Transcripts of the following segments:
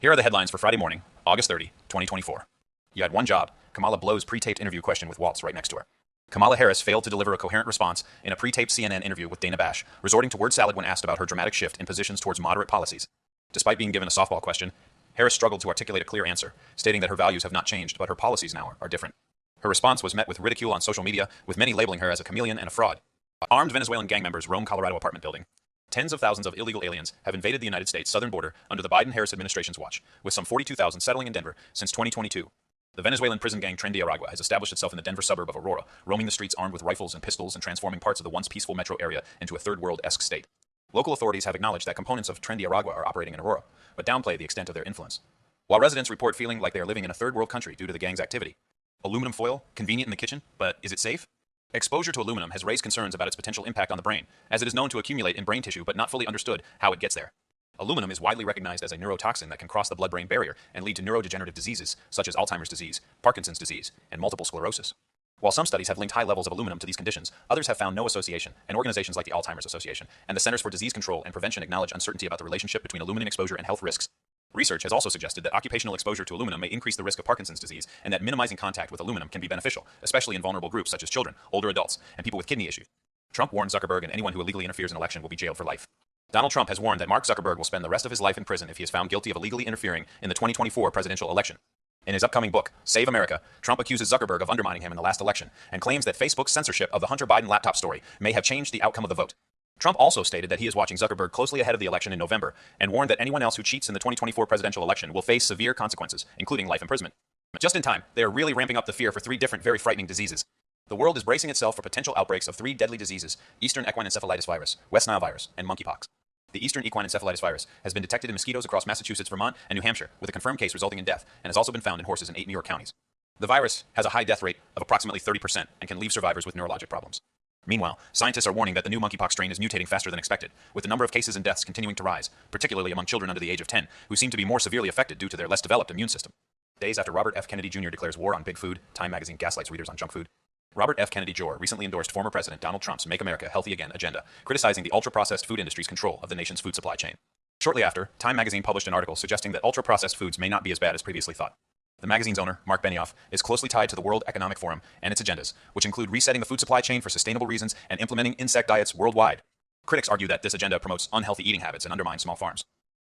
Here are the headlines for Friday morning, August 30, 2024. You had one job. Kamala blows pre-taped interview question with Walz right next to her. Kamala Harris failed to deliver a coherent response in a pre-taped CNN interview with Dana Bash, resorting to word salad when asked about her dramatic shift in positions towards moderate policies. Despite being given a softball question, Harris struggled to articulate a clear answer, stating that her values have not changed, but her policies now are different. Her response was met with ridicule on social media, with many labeling her as a chameleon and a fraud. Armed Venezuelan gang members roam Colorado apartment building. Tens of thousands of illegal aliens have invaded the United States southern border under the Biden-Harris administration's watch, with some 42,000 settling in Denver since 2022. The Venezuelan prison gang Tren de Aragua has established itself in the Denver suburb of Aurora, roaming the streets armed with rifles and pistols and transforming parts of the once peaceful metro area into a third world-esque state. Local authorities have acknowledged that components of Tren de Aragua are operating in Aurora, but downplay the extent of their influence. While residents report feeling like they are living in a third world country due to the gang's activity. Aluminum foil, convenient in the kitchen, but is it safe? Exposure to aluminum has raised concerns about its potential impact on the brain, as it is known to accumulate in brain tissue but not fully understood how it gets there. Aluminum is widely recognized as a neurotoxin that can cross the blood-brain barrier and lead to neurodegenerative diseases such as Alzheimer's disease, Parkinson's disease, and multiple sclerosis. While some studies have linked high levels of aluminum to these conditions, others have found no association, and organizations like the Alzheimer's Association and the Centers for Disease Control and Prevention acknowledge uncertainty about the relationship between aluminum exposure and health risks. Research has also suggested that occupational exposure to aluminum may increase the risk of Parkinson's disease, and that minimizing contact with aluminum can be beneficial, especially in vulnerable groups such as children, older adults, and people with kidney issues. Trump warned Zuckerberg and anyone who illegally interferes in an election will be jailed for life. Donald Trump has warned that Mark Zuckerberg will spend the rest of his life in prison if he is found guilty of illegally interfering in the 2024 presidential election. In his upcoming book, Save America, Trump accuses Zuckerberg of undermining him in the last election and claims that Facebook's censorship of the Hunter Biden laptop story may have changed the outcome of the vote. Trump also stated that he is watching Zuckerberg closely ahead of the election in November and warned that anyone else who cheats in the 2024 presidential election will face severe consequences, including life imprisonment. Just in time, they are really ramping up the fear for three different, very frightening diseases. The world is bracing itself for potential outbreaks of three deadly diseases: Eastern equine encephalitis virus, West Nile virus, and monkeypox. The Eastern equine encephalitis virus has been detected in mosquitoes across Massachusetts, Vermont, and New Hampshire, with a confirmed case resulting in death, and has also been found in horses in 8 New York counties. The virus has a high death rate of approximately 30% and can leave survivors with neurologic problems. Meanwhile, scientists are warning that the new monkeypox strain is mutating faster than expected, with the number of cases and deaths continuing to rise, particularly among children under the age of 10, who seem to be more severely affected due to their less developed immune system. Days after Robert F. Kennedy Jr. declares war on big food, Time magazine gaslights readers on junk food. Robert F. Kennedy Jr. recently endorsed former President Donald Trump's Make America Healthy Again agenda, criticizing the ultra-processed food industry's control of the nation's food supply chain. Shortly after, Time magazine published an article suggesting that ultra-processed foods may not be as bad as previously thought. The magazine's owner, Mark Benioff, is closely tied to the World Economic Forum and its agendas, which include resetting the food supply chain for sustainable reasons and implementing insect diets worldwide. Critics argue that this agenda promotes unhealthy eating habits and undermines small farms.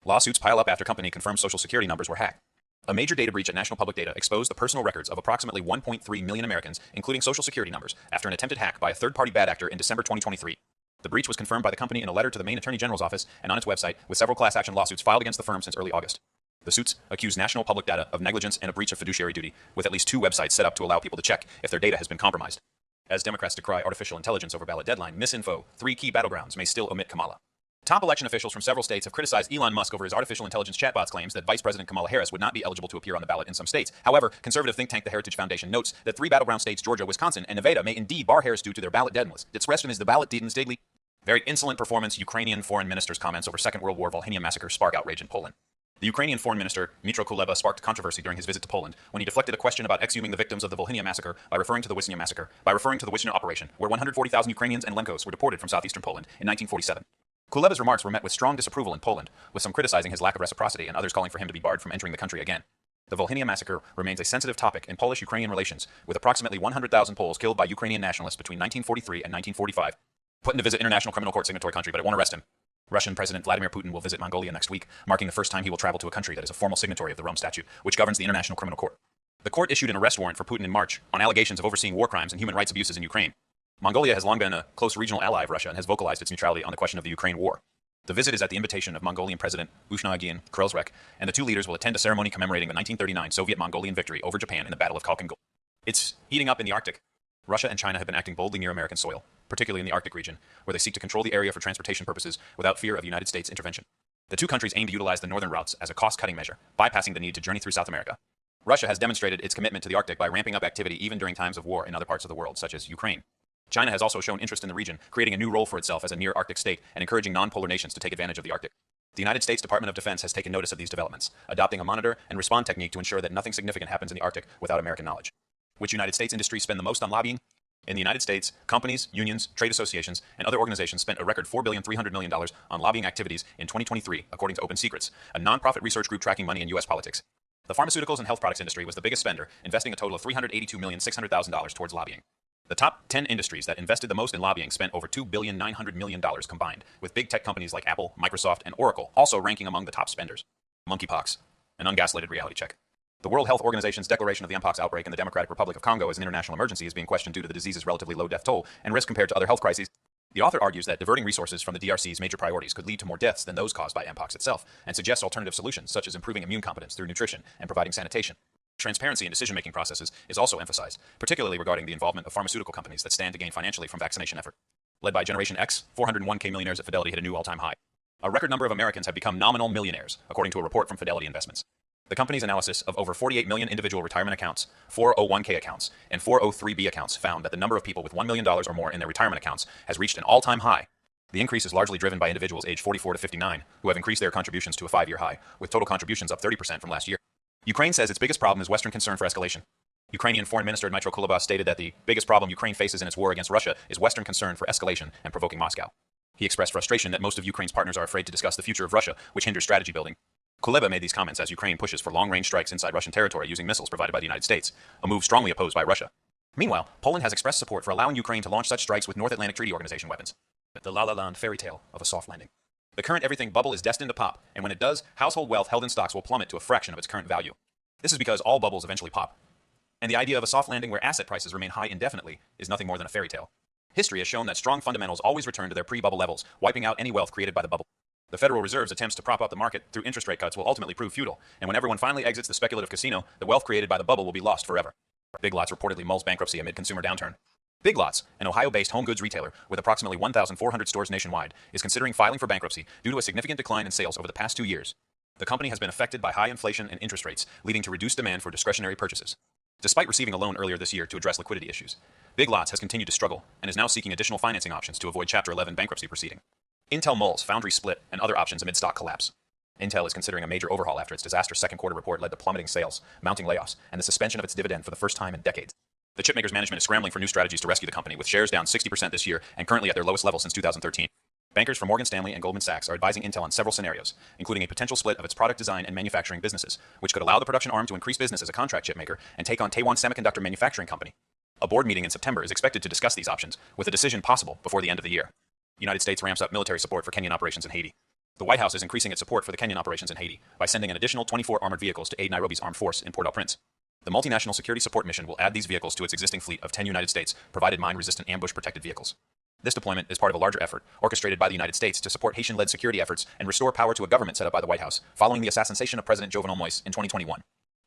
Lawsuits pile up after company confirms Social Security numbers were hacked. A major data breach at National Public Data exposed the personal records of approximately 1.3 million Americans, including Social Security numbers, after an attempted hack by a third-party bad actor in December 2023. The breach was confirmed by the company in a letter to the Maine Attorney General's office and on its website, with several class action lawsuits filed against the firm since early August. The suits accuse National Public Data of negligence and a breach of fiduciary duty, with at least 2 websites set up to allow people to check if their data has been compromised. As Democrats decry artificial intelligence over ballot deadline, misinfo, 3 key battlegrounds may still omit Kamala. Top election officials from several states have criticized Elon Musk over his artificial intelligence chatbots claims that Vice President Kamala Harris would not be eligible to appear on the ballot in some states. However, conservative think tank the Heritage Foundation notes that 3 battleground states, Georgia, Wisconsin, and Nevada, may indeed bar Harris due to their ballot deadness. Its question is the ballot deadness daily. Very insolent performance. Ukrainian foreign minister's comments over Second World War Volhynia massacre spark outrage in Poland. The Ukrainian foreign minister, Dmytro Kuleba, sparked controversy during his visit to Poland when he deflected a question about exhuming the victims of the Volhynia massacre by referring to the Wisnia operation, where 140,000 Ukrainians and Lenkos were deported from southeastern Poland in 1947. Kuleba's remarks were met with strong disapproval in Poland, with some criticizing his lack of reciprocity and others calling for him to be barred from entering the country again. The Volhynia massacre remains a sensitive topic in Polish-Ukrainian relations, with approximately 100,000 Poles killed by Ukrainian nationalists between 1943 and 1945. Putin to visit International Criminal Court signatory country, but it won't arrest him. Russian President Vladimir Putin will visit Mongolia next week, marking the first time he will travel to a country that is a formal signatory of the Rome Statute, which governs the International Criminal Court. The court issued an arrest warrant for Putin in March on allegations of overseeing war crimes and human rights abuses in Ukraine. Mongolia has long been a close regional ally of Russia and has vocalized its neutrality on the question of the Ukraine war. The visit is at the invitation of Mongolian President Uzhnagian Krylzrek, and the 2 leaders will attend a ceremony commemorating the 1939 Soviet-Mongolian victory over Japan in the Battle of Khalkhin Gol. It's heating up in the Arctic. Russia and China have been acting boldly near American soil, particularly in the Arctic region, where they seek to control the area for transportation purposes without fear of United States intervention. The 2 countries aim to utilize the northern routes as a cost-cutting measure, bypassing the need to journey through South America. Russia has demonstrated its commitment to the Arctic by ramping up activity even during times of war in other parts of the world, such as Ukraine. China has also shown interest in the region, creating a new role for itself as a near-Arctic state and encouraging non-polar nations to take advantage of the Arctic. The United States Department of Defense has taken notice of these developments, adopting a monitor and respond technique to ensure that nothing significant happens in the Arctic without American knowledge. Which United States industries spend the most on lobbying? In the United States, companies, unions, trade associations, and other organizations spent a record $4.3 billion on lobbying activities in 2023, according to Open Secrets, a nonprofit research group tracking money in U.S. politics. The pharmaceuticals and health products industry was the biggest spender, investing a total of $382,600,000 towards lobbying. The top 10 industries that invested the most in lobbying spent over $2.9 billion combined, with big tech companies like Apple, Microsoft, and Oracle also ranking among the top spenders. Monkeypox, an ungaslighted reality check. The World Health Organization's declaration of the mpox outbreak in the Democratic Republic of Congo as an international emergency is being questioned due to the disease's relatively low death toll and risk compared to other health crises. The author argues that diverting resources from the DRC's major priorities could lead to more deaths than those caused by mpox itself, and suggests alternative solutions such as improving immune competence through nutrition and providing sanitation. Transparency in decision-making processes is also emphasized, particularly regarding the involvement of pharmaceutical companies that stand to gain financially from vaccination effort. Led by Generation X, 401k millionaires at Fidelity hit a new all-time high. A record number of Americans have become nominal millionaires, according to a report from Fidelity Investments. The company's analysis of over 48 million individual retirement accounts, 401k accounts, and 403b accounts found that the number of people with $1 million or more in their retirement accounts has reached an all-time high. The increase is largely driven by individuals aged 44 to 59, who have increased their contributions to a 5-year high, with total contributions up 30% from last year. Ukraine says its biggest problem is Western concern for escalation. Ukrainian Foreign Minister Dmytro Kuleba stated that the biggest problem Ukraine faces in its war against Russia is Western concern for escalation and provoking Moscow. He expressed frustration that most of Ukraine's partners are afraid to discuss the future of Russia, which hinders strategy building. Kuleba made these comments as Ukraine pushes for long-range strikes inside Russian territory using missiles provided by the United States, a move strongly opposed by Russia. Meanwhile, Poland has expressed support for allowing Ukraine to launch such strikes with North Atlantic Treaty Organization weapons. The La La Land fairy tale of a soft landing. The current everything bubble is destined to pop, and when it does, household wealth held in stocks will plummet to a fraction of its current value. This is because all bubbles eventually pop. And the idea of a soft landing where asset prices remain high indefinitely is nothing more than a fairy tale. History has shown that strong fundamentals always return to their pre-bubble levels, wiping out any wealth created by the bubble. The Federal Reserve's attempts to prop up the market through interest rate cuts will ultimately prove futile, and when everyone finally exits the speculative casino, the wealth created by the bubble will be lost forever. Big Lots reportedly mulls bankruptcy amid consumer downturn. Big Lots, an Ohio-based home goods retailer with approximately 1,400 stores nationwide, is considering filing for bankruptcy due to a significant decline in sales over the past 2 years. The company has been affected by high inflation and interest rates, leading to reduced demand for discretionary purchases. Despite receiving a loan earlier this year to address liquidity issues, Big Lots has continued to struggle and is now seeking additional financing options to avoid Chapter 11 bankruptcy proceeding. Intel mulls foundry split and other options amid stock collapse. Intel is considering a major overhaul after its disastrous second quarter report led to plummeting sales, mounting layoffs, and the suspension of its dividend for the first time in decades. The chipmaker's management is scrambling for new strategies to rescue the company, with shares down 60% this year and currently at their lowest level since 2013. Bankers from Morgan Stanley and Goldman Sachs are advising Intel on several scenarios, including a potential split of its product design and manufacturing businesses, which could allow the production arm to increase business as a contract chipmaker and take on Taiwan Semiconductor Manufacturing Company. A board meeting in September is expected to discuss these options, with a decision possible before the end of the year. The United States ramps up military support for Kenyan operations in Haiti. The White House is increasing its support for the Kenyan operations in Haiti by sending an additional 24 armored vehicles to aid Nairobi's armed force in Port-au-Prince. The multinational security support mission will add these vehicles to its existing fleet of 10 United States-provided mine-resistant ambush-protected vehicles. This deployment is part of a larger effort orchestrated by the United States to support Haitian-led security efforts and restore power to a government set up by the White House following the assassination of President Jovenel Moise in 2021.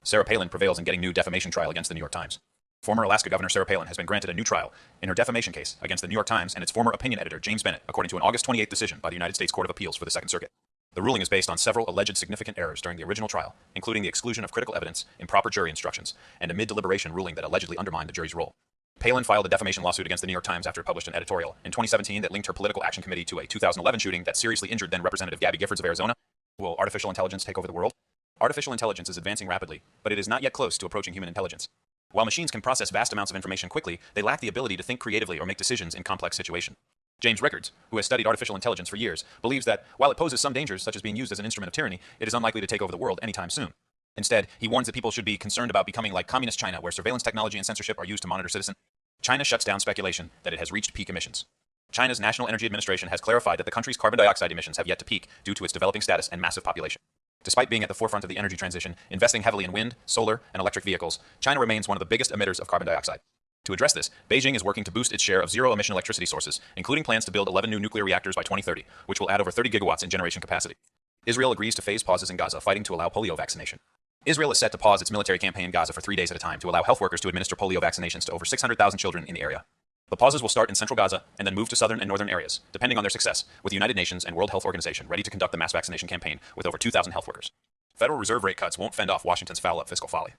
Sarah Palin prevails in getting new defamation trial against the New York Times. Former Alaska Governor Sarah Palin has been granted a new trial in her defamation case against the New York Times and its former opinion editor James Bennett, according to an August 28 decision by the United States Court of Appeals for the Second Circuit. The ruling is based on several alleged significant errors during the original trial, including the exclusion of critical evidence, improper jury instructions, and a mid-deliberation ruling that allegedly undermined the jury's role. Palin filed a defamation lawsuit against the New York Times after it published an editorial in 2017 that linked her political action committee to a 2011 shooting that seriously injured then Representative Gabby Giffords of Arizona. Will artificial intelligence take over the world? Artificial intelligence is advancing rapidly, but it is not yet close to approaching human intelligence. While machines can process vast amounts of information quickly, they lack the ability to think creatively or make decisions in complex situations. James Rickards, who has studied artificial intelligence for years, believes that while it poses some dangers, such as being used as an instrument of tyranny, it is unlikely to take over the world anytime soon. Instead, he warns that people should be concerned about becoming like communist China, where surveillance technology and censorship are used to monitor citizens. China shuts down speculation that it has reached peak emissions. China's National Energy Administration has clarified that the country's carbon dioxide emissions have yet to peak due to its developing status and massive population. Despite being at the forefront of the energy transition, investing heavily in wind, solar, and electric vehicles, China remains one of the biggest emitters of carbon dioxide. To address this, Beijing is working to boost its share of zero-emission electricity sources, including plans to build 11 new nuclear reactors by 2030, which will add over 30 gigawatts in generation capacity. Israel agrees to phase pauses in Gaza, fighting to allow polio vaccination. Israel is set to pause its military campaign in Gaza for 3 days at a time to allow health workers to administer polio vaccinations to over 600,000 children in the area. The pauses will start in central Gaza and then move to southern and northern areas, depending on their success, with the United Nations and World Health Organization ready to conduct the mass vaccination campaign with over 2,000 health workers. Federal Reserve rate cuts won't fend off Washington's foul-up fiscal folly.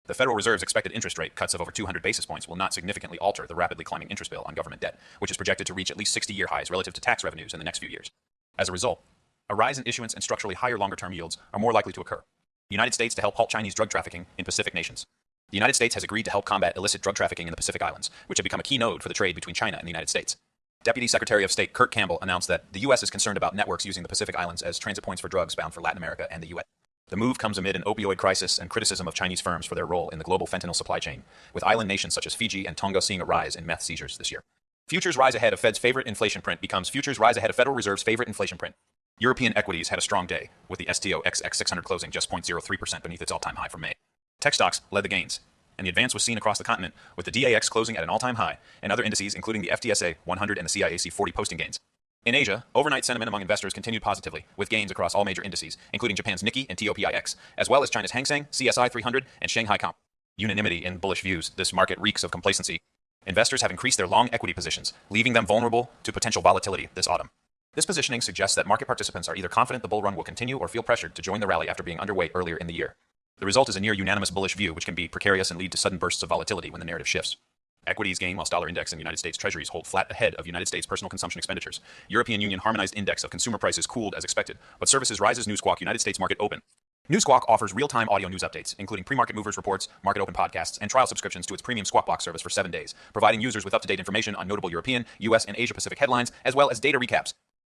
The Federal Reserve's expected interest rate cuts of over 200 basis points will not significantly alter the rapidly climbing interest bill on government debt, which is projected to reach at least 60-year highs relative to tax revenues in the next few years. As a result, a rise in issuance and structurally higher longer-term yields are more likely to occur. The United States to help halt Chinese drug trafficking in Pacific nations. The United States has agreed to help combat illicit drug trafficking in the Pacific Islands, which have become a key node for the trade between China and the United States. Deputy Secretary of State Kurt Campbell announced that the U.S. is concerned about networks using the Pacific Islands as transit points for drugs bound for Latin America and the U.S. The move comes amid an opioid crisis and criticism of Chinese firms for their role in the global fentanyl supply chain, with island nations such as Fiji and Tonga seeing a rise in meth seizures this year. Futures rise ahead of Fed's favorite inflation print becomes futures rise ahead of Federal Reserve's favorite inflation print. European equities had a strong day, with the STOXX 600 closing just 0.03% beneath its all-time high from May. Tech stocks led the gains, and the advance was seen across the continent, with the DAX closing at an all-time high, and other indices including the FTSE 100 and the CIAC 40 posting gains. In Asia, overnight sentiment among investors continued positively, with gains across all major indices, including Japan's Nikkei and TOPIX, as well as China's Hang Seng, CSI 300, and Shanghai Comp. Unanimity in bullish views, this market reeks of complacency. Investors have increased their long equity positions, leaving them vulnerable to potential volatility this autumn. This positioning suggests that market participants are either confident the bull run will continue or feel pressured to join the rally after being underway earlier in the year. The result is a near unanimous bullish view, which can be precarious and lead to sudden bursts of volatility when the narrative shifts. Equities gain while dollar index and United States Treasuries hold flat ahead of United States personal consumption expenditures. European Union harmonized index of consumer prices cooled as expected, but services rises. Newsquawk United States market open. Newsquawk offers real-time audio news updates, including pre-market movers reports, market open podcasts, and trial subscriptions to its premium Squawk Box service for 7 days, providing users with up-to-date information on notable European, US, and Asia-Pacific headlines, as well as data recaps.